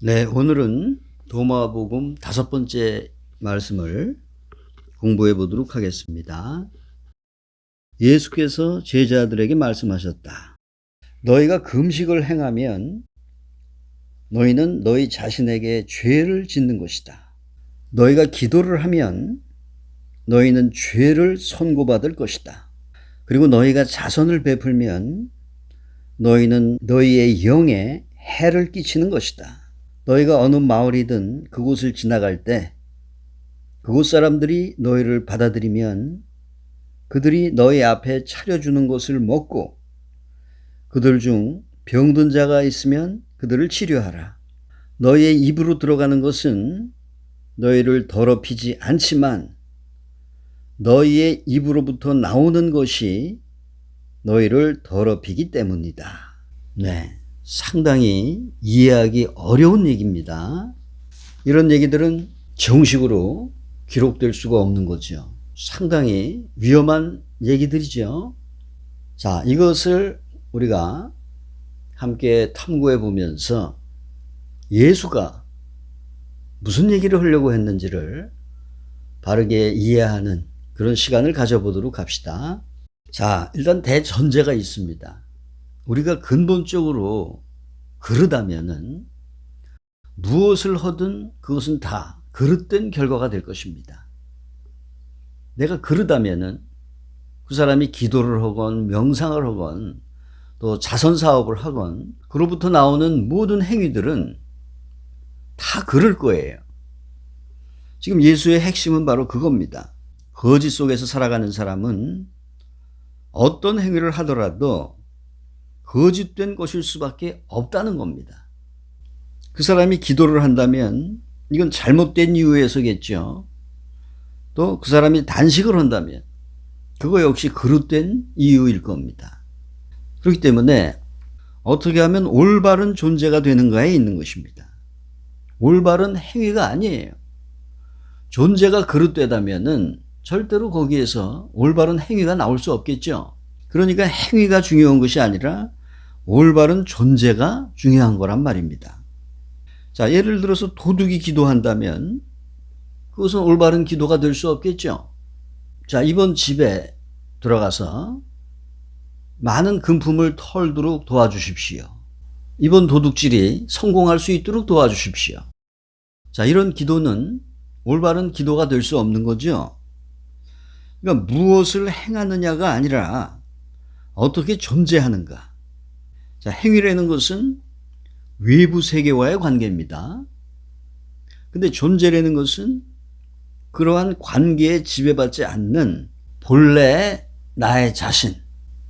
네, 오늘은 도마복음 5번째 말씀을 공부해 보도록 하겠습니다. 예수께서 제자들에게 말씀하셨다. 너희가 금식을 행하면 너희는 너희 자신에게 죄를 짓는 것이다. 너희가 기도를 하면 너희는 죄를 선고받을 것이다. 그리고 너희가 자선을 베풀면 너희는 너희의 영에 해를 끼치는 것이다. 너희가 어느 마을이든 그곳을 지나갈 때 그곳 사람들이 너희를 받아들이면 그들이 너희 앞에 차려주는 것을 먹고 그들 중 병든 자가 있으면 그들을 치료하라. 너희의 입으로 들어가는 것은 너희를 더럽히지 않지만 너희의 입으로부터 나오는 것이 너희를 더럽히기 때문이다. 네, 상당히 이해하기 어려운 얘기입니다. 이런 얘기들은 정식으로 기록될 수가 없는 거죠. 상당히 위험한 얘기들이죠. 자, 이것을 우리가 함께 탐구해 보면서 예수가 무슨 얘기를 하려고 했는지를 바르게 이해하는 그런 시간을 가져보도록 합시다. 자, 일단 대전제가 있습니다. 우리가 근본적으로 그러다면은 무엇을 하든 그것은 다 그릇된 결과가 될 것입니다. 내가 그러다면은 그 사람이 기도를 하건 명상을 하건 또 자선사업을 하건 그로부터 나오는 모든 행위들은 다 그럴 거예요. 지금 예수의 핵심은 바로 그겁니다. 거짓 속에서 살아가는 사람은 어떤 행위를 하더라도 거짓된 것일 수밖에 없다는 겁니다. 그 사람이 기도를 한다면 이건 잘못된 이유에서겠죠. 또 그 사람이 단식을 한다면 그거 역시 그릇된 이유일 겁니다. 그렇기 때문에 어떻게 하면 올바른 존재가 되는가에 있는 것입니다. 올바른 행위가 아니에요. 존재가 그릇되다면은 절대로 거기에서 올바른 행위가 나올 수 없겠죠. 그러니까 행위가 중요한 것이 아니라 올바른 존재가 중요한 거란 말입니다. 자, 예를 들어서 도둑이 기도한다면 그것은 올바른 기도가 될 수 없겠죠. 자, 이번 집에 들어가서 많은 금품을 털도록 도와주십시오. 이번 도둑질이 성공할 수 있도록 도와주십시오. 자, 이런 기도는 올바른 기도가 될 수 없는 거죠. 그러니까 무엇을 행하느냐가 아니라 어떻게 존재하는가. 자, 행위라는 것은 외부 세계와의 관계입니다. 근데 존재라는 것은 그러한 관계에 지배받지 않는 본래의 나의 자신,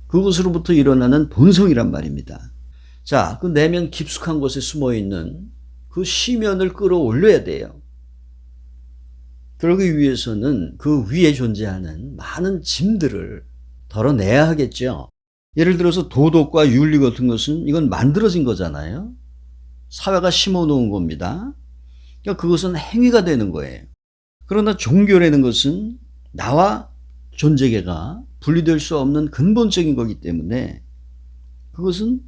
그것으로부터 일어나는 본성이란 말입니다. 자, 그 내면 깊숙한 곳에 숨어 있는 그 시면을 끌어올려야 돼요. 그러기 위해서는 그 위에 존재하는 많은 짐들을 덜어내야 하겠죠. 예를 들어서 도덕과 윤리 같은 것은 이건 만들어진 거잖아요. 사회가 심어놓은 겁니다. 그러니까 그것은 행위가 되는 거예요. 그러나 종교라는 것은 나와 존재계가 분리될 수 없는 근본적인 거기 때문에 그것은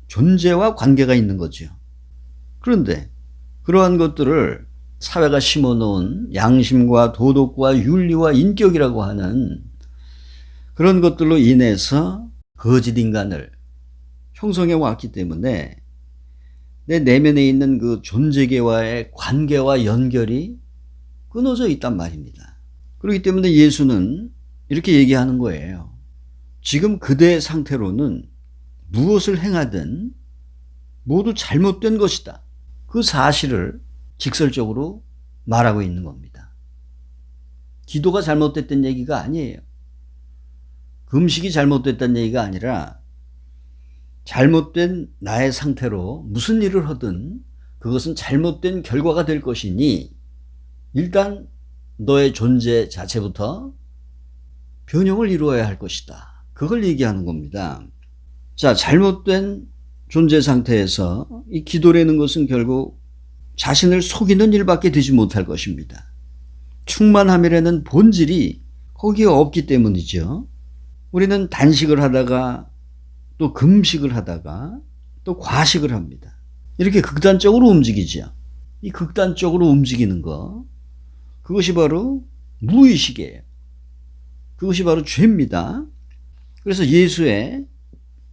존재와 관계가 있는 거죠. 그런데 그러한 것들을 사회가 심어놓은 양심과 도덕과 윤리와 인격이라고 하는 그런 것들로 인해서 거짓 인간을 형성해 왔기 때문에 내 내면에 있는 그 존재계와의 관계와 연결이 끊어져 있단 말입니다. 그렇기 때문에 예수는 이렇게 얘기하는 거예요. 지금 그대의 상태로는 무엇을 행하든 모두 잘못된 것이다. 그 사실을 직설적으로 말하고 있는 겁니다. 기도가 잘못됐다는 얘기가 아니에요. 금식이 잘못됐다는 얘기가 아니라 잘못된 나의 상태로 무슨 일을 하든 그것은 잘못된 결과가 될 것이니 일단 너의 존재 자체부터 변형을 이루어야 할 것이다. 그걸 얘기하는 겁니다. 자, 잘못된 존재 상태에서 이 기도라는 것은 결국 자신을 속이는 일밖에 되지 못할 것입니다. 충만함이라는 본질이 거기에 없기 때문이죠. 우리는 단식을 하다가 또 금식을 하다가 또 과식을 합니다. 이렇게 극단적으로 움직이죠. 이 극단적으로 움직이는 거, 그것이 바로 무의식이에요. 그것이 바로 죄입니다. 그래서 예수의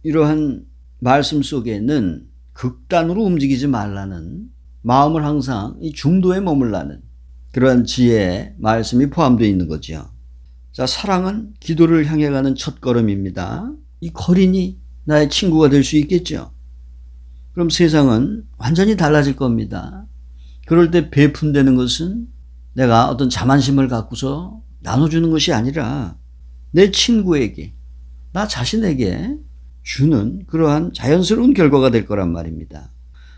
이러한 말씀 속에는 극단으로 움직이지 말라는, 마음을 항상 이 중도에 머물라는 그러한 지혜의 말씀이 포함되어 있는 거죠. 자, 사랑은 기도를 향해 가는 첫걸음입니다. 이 거린이 나의 친구가 될 수 있겠죠. 그럼 세상은 완전히 달라질 겁니다. 그럴 때 베푼다는 것은 내가 어떤 자만심을 갖고서 나눠주는 것이 아니라 내 친구에게, 나 자신에게 주는 그러한 자연스러운 결과가 될 거란 말입니다.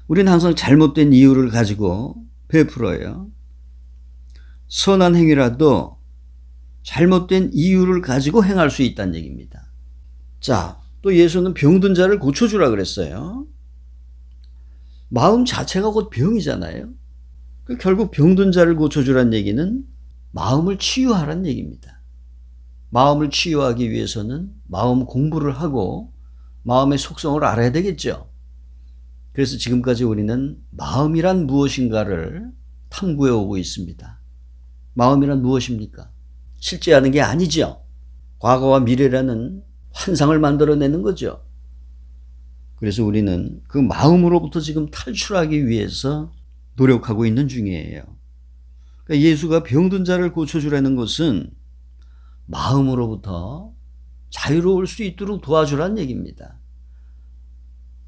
우리는 항상 잘못된 이유를 가지고 베풀어요. 선한 행위라도 잘못된 이유를 가지고 행할 수 있다는 얘기입니다. 자, 또 예수는 병든 자를 고쳐주라 그랬어요. 마음 자체가 곧 병이잖아요. 결국 병든 자를 고쳐주란 얘기는 마음을 치유하란 얘기입니다. 마음을 치유하기 위해서는 마음 공부를 하고 마음의 속성을 알아야 되겠죠. 그래서 지금까지 우리는 마음이란 무엇인가를 탐구해 오고 있습니다. 마음이란 무엇입니까? 실제하는 게 아니죠. 과거와 미래라는 환상을 만들어내는 거죠. 그래서 우리는 그 마음으로부터 지금 탈출하기 위해서 노력하고 있는 중이에요. 그러니까 예수가 병든 자를 고쳐주라는 것은 마음으로부터 자유로울 수 있도록 도와주라는 얘기입니다.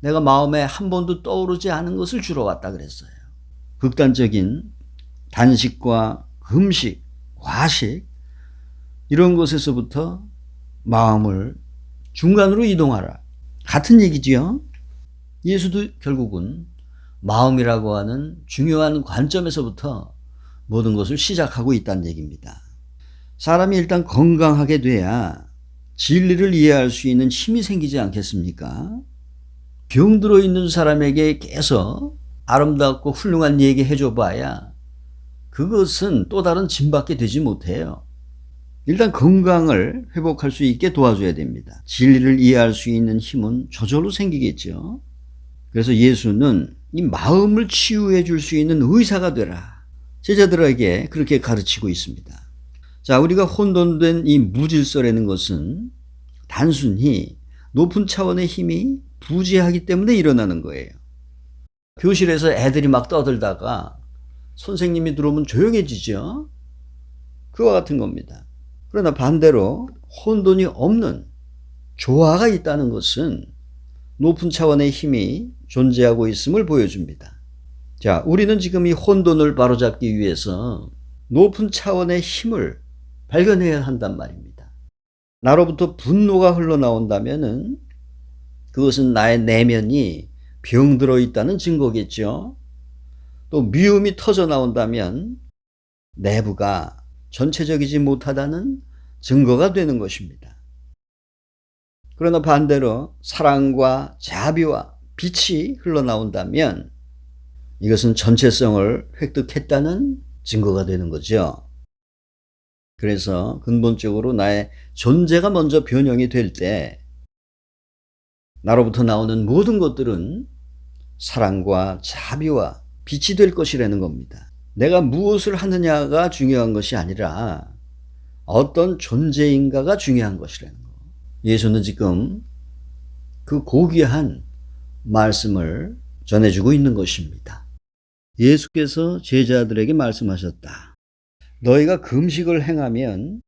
내가 마음에 한 번도 떠오르지 않은 것을 주러 왔다 그랬어요. 극단적인 단식과 금식, 과식 이런 것에서부터 마음을 중간으로 이동하라. 같은 얘기지요. 예수도 결국은 마음이라고 하는 중요한 관점에서부터 모든 것을 시작하고 있다는 얘기입니다. 사람이 일단 건강하게 돼야 진리를 이해할 수 있는 힘이 생기지 않겠습니까? 병들어 있는 사람에게 계속 아름답고 훌륭한 얘기 해줘 봐야 그것은 또 다른 짐밖에 되지 못해요. 일단 건강을 회복할 수 있게 도와줘야 됩니다. 진리를 이해할 수 있는 힘은 저절로 생기겠죠. 그래서 예수는 이 마음을 치유해 줄 수 있는 의사가 되라. 제자들에게 그렇게 가르치고 있습니다. 자, 우리가 혼돈된 이 무질서라는 것은 단순히 높은 차원의 힘이 부재하기 때문에 일어나는 거예요. 교실에서 애들이 막 떠들다가 선생님이 들어오면 조용해지죠. 그와 같은 겁니다. 그러나 반대로 혼돈이 없는 조화가 있다는 것은 높은 차원의 힘이 존재하고 있음을 보여줍니다. 자, 우리는 지금 이 혼돈을 바로잡기 위해서 높은 차원의 힘을 발견해야 한단 말입니다. 나로부터 분노가 흘러나온다면은 그것은 나의 내면이 병들어 있다는 증거겠죠. 또 미움이 터져 나온다면 내부가 전체적이지 못하다는 증거가 되는 것입니다. 그러나 반대로 사랑과 자비와 빛이 흘러나온다면 이것은 전체성을 획득했다는 증거가 되는 거죠. 그래서 근본적으로 나의 존재가 먼저 변형이 될 때 나로부터 나오는 모든 것들은 사랑과 자비와 빛이 될 것이라는 겁니다. 내가 무엇을 하느냐가 중요한 것이 아니라 어떤 존재인가가 중요한 것이라는 거. 예수는 지금 그 고귀한 말씀을 전해주고 있는 것입니다. 예수께서 제자들에게 말씀하셨다. 너희가 금식을 행하면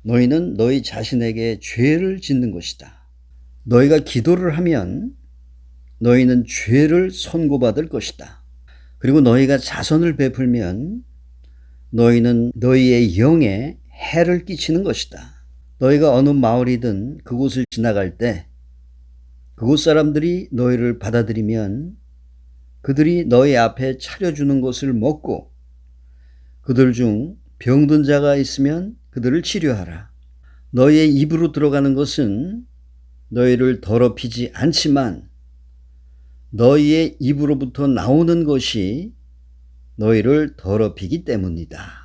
너희는 너희 자신에게 죄를 짓는 것이다. 너희가 기도를 하면 너희는 죄를 선고받을 것이다. 그리고 너희가 자선을 베풀면 너희는 너희의 영에 해를 끼치는 것이다. 너희가 어느 마을이든 그곳을 지나갈 때 그곳 사람들이 너희를 받아들이면 그들이 너희 앞에 차려주는 것을 먹고 그들 중 병든 자가 있으면 그들을 치료하라. 너희의 입으로 들어가는 것은 너희를 더럽히지 않지만 너희의 입으로부터 나오는 것이 너희를 더럽히기 때문이다.